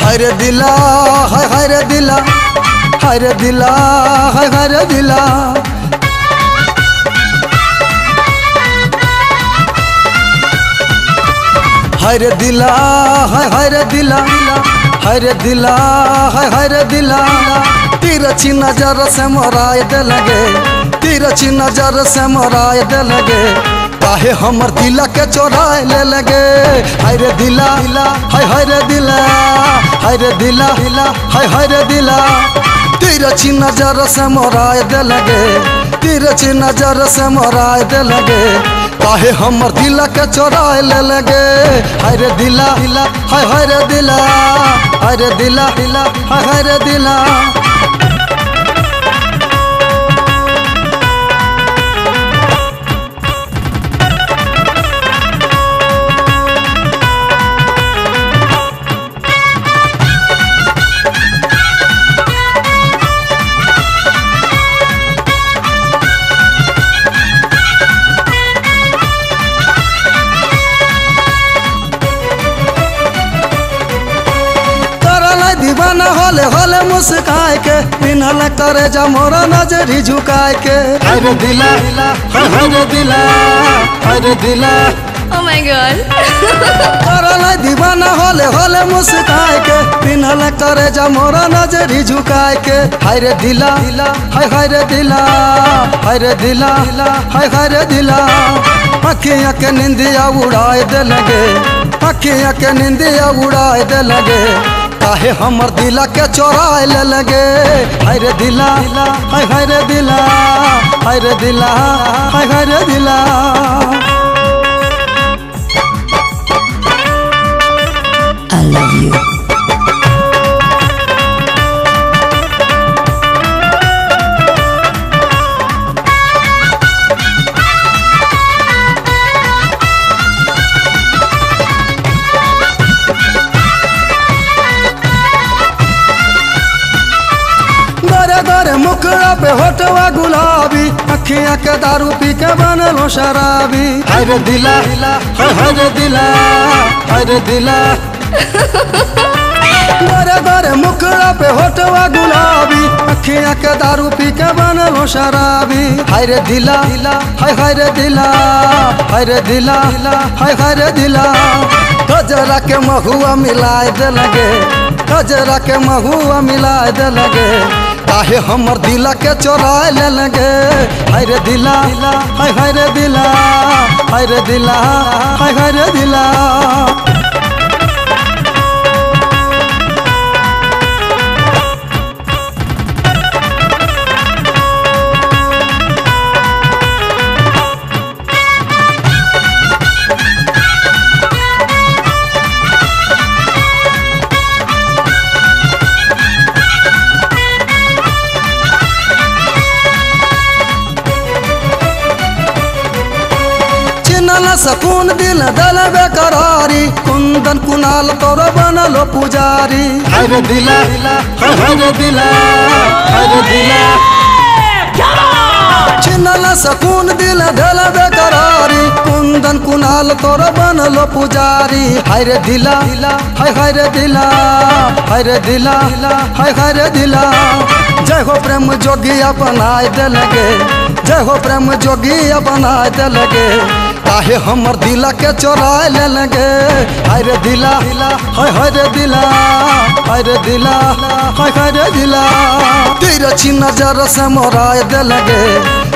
हरे दिला हरे दिला हरे दिला हरे दिला हरे दिला हरे दिला हरे दिला हरे दिला तिरछी नजर से मोराए दे लगे तिरछी नजर से मोराए दे लगे काहे हमर दिला के चोराए ले लगे हरे दिला हरे दिला हरे दिला हरे दिला तिरछी नजर से मोराए दे लगे तिरछी नजर से मोराए दे लगे काहे हमर दिला के चोराए ले लगे हरे दिला हरे दिला हरे दिला हरे दिला दीवाना होले होले मुस्काए के पिन्हल करे जा मोरा नजरी झुकाए के हरे दिला हरे दिला हरे दिला Oh my god करला दीवाना होले होले मुस्काए के पिन्हल करे जा मोरा नजरी झुकाए के हरे दिला हरे दिला हरे दिला हरे दिला अखियां के निंदिया उड़ाए दे लगे अखियां के निंदिया उड़ाए दे लगे काहे हमर दिला के चोराए ले लगे हरे दिला हरे दिला हरे दिला हरे दिला I love you. मुखड़ा पे होठवा गुलाबी अखियां के दारू पी के बनलो शराबी हरे दिला हरे दिला हरे दिला गोरे गोरे मुखड़ा पे होठवा गुलाबी अखियां के दारू पी के बनलो शराबी हरे दिला हरे दिला हरे दिला हरे दिला गजरा के महुआ मिलाए दे लगे गजरा के महुआ मिलाए दे लगे काहे हमर दिला के चोराए ले लगे हरे दिला हरे दिला हरे दिला हरे दिला सकून दिल दल बेकरारी कुंदन कुनाल तोरो बनलो पुजारी हरे दिला हरे दिला हरे दिला छिनल सकून दिल दल बेकरारी कुंदन कुनाल तोरो बनलो पुजारी हरे दिला हरे दिला हरे दिला हरे दिला जय हो प्रेम जोगिया बनाए दे लगे जय हो प्रेम जोगिया बनाए दे लगे काहे हमर दिला के चोराए ले लगे हरे दिला हरे दिला हरे दिला हरे दिला तिरछी नजर से मोराए दे लगे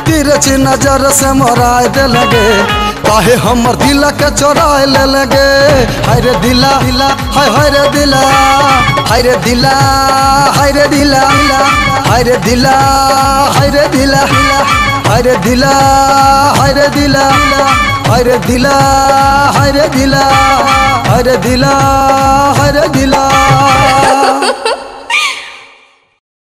तिरछी नजर से मोराए दे लगे काहे हमर दिला के चोराए ले लगे हरे दिला हरे दिला हरे दिला हरे दिला हरे दिला हरे दिला हरे दिला हरे दिला हरे दिला हरे दिला हरे दिला हरे दिला